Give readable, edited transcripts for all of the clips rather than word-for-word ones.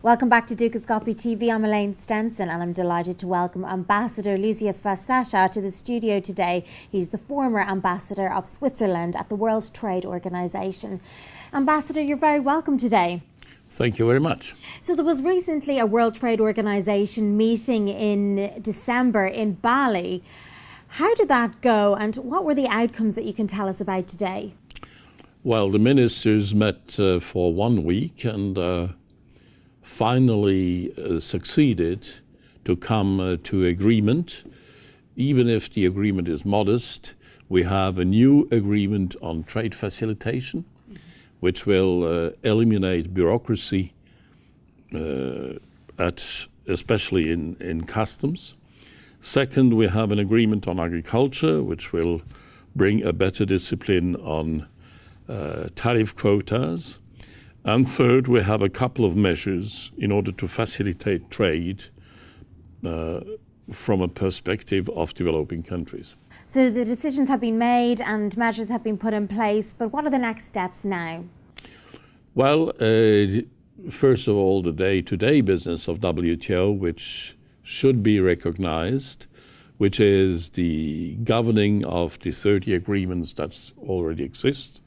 Welcome back to Dukascopy TV. I'm Elaine Stenson and I'm delighted to welcome Ambassador Luzius Wasescha to the studio today. He's the former ambassador of Switzerland at the World Trade Organisation. Ambassador, you're very welcome today. Thank you very much. So there was recently a World Trade Organisation meeting in December in Bali. How did that go and what were the outcomes that you can tell us about today? Well, the ministers met for 1 week and finally succeeded to come to agreement. Even if the agreement is modest, we have a new agreement on trade facilitation, which will eliminate bureaucracy, especially in customs. Second, we have an agreement on agriculture, which will bring a better discipline on tariff quotas. And third, we have a couple of measures in order to facilitate trade from a perspective of developing countries. So the decisions have been made and measures have been put in place, but what are the next steps now? Well, first of all, the day-to-day business of WTO, which should be recognized, which is the governing of the 30 agreements that already exist.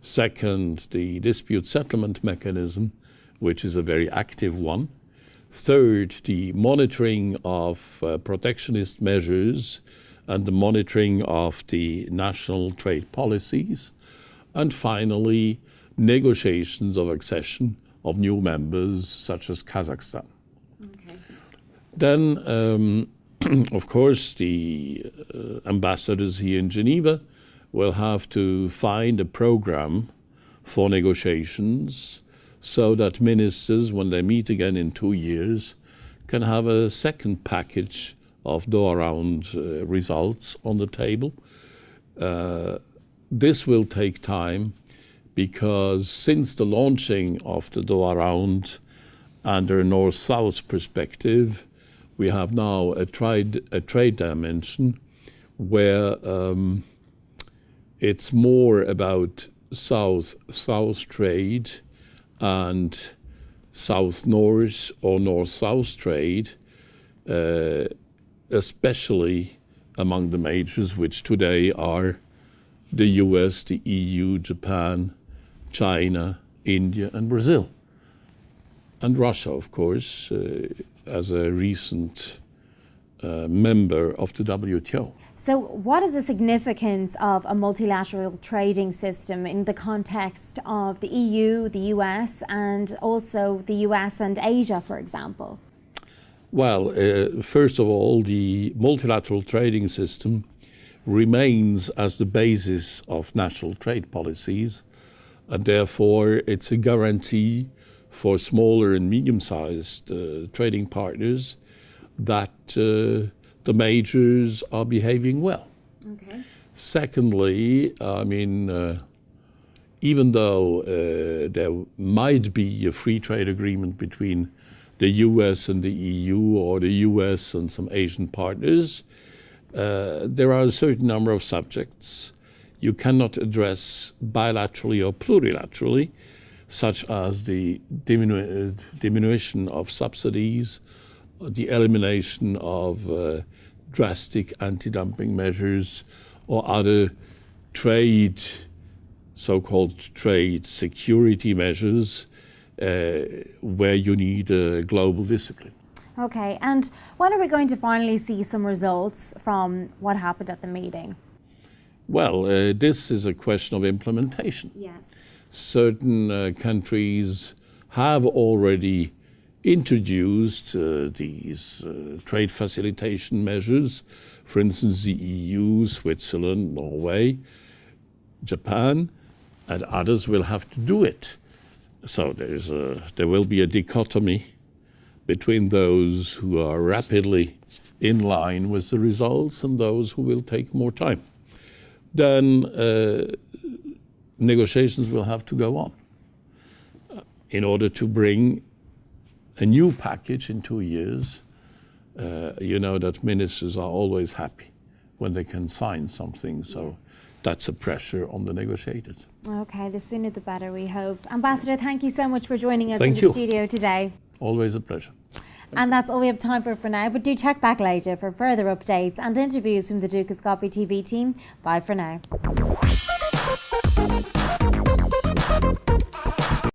Second, the dispute settlement mechanism, which is a very active one. Third, the monitoring of protectionist measures and the monitoring of the national trade policies. And finally, negotiations of accession of new members, such as Kazakhstan. Okay. Then, of course, the ambassadors here in Geneva will have to find a program for negotiations so that ministers, when they meet again in 2 years, can have a second package of Doha Round results on the table. This will take time because since the launching of the Doha Round under a North-South perspective, we have now a trade dimension where it's more about South-South trade and South-North or North-South trade, especially among the majors, which today are the US, the EU, Japan, China, India, and Brazil. And Russia, of course, as a recent member of the WTO. So what is the significance of a multilateral trading system in the context of the EU, the US, and also the US and Asia, for example? Well, first of all, the multilateral trading system remains as the basis of national trade policies, and therefore it's a guarantee for smaller and medium-sized trading partners that the majors are behaving well. Okay. Secondly, even though there might be a free trade agreement between the US and the EU or the US and some Asian partners, there are a certain number of subjects you cannot address bilaterally or plurilaterally, such as the diminution of subsidies, the elimination of drastic anti-dumping measures or other so-called trade security measures where you need a global discipline. Okay, and when are we going to finally see some results from what happened at the meeting? Well, this is a question of implementation. Yes. Certain countries have already introduced these trade facilitation measures. For instance, the EU, Switzerland, Norway, Japan, and others will have to do it. So there will be a dichotomy between those who are rapidly in line with the results and those who will take more time. Then negotiations will have to go on in order to bring a new package in 2 years. You know that ministers are always happy when they can sign something, so that's a pressure on the negotiators. Okay, the sooner the better, we hope. Ambassador, thank you so much for joining us in the studio today. Always a pleasure. And that's all we have time for now, but do check back later for further updates and interviews from the Dúchascopy TV team. Bye for now.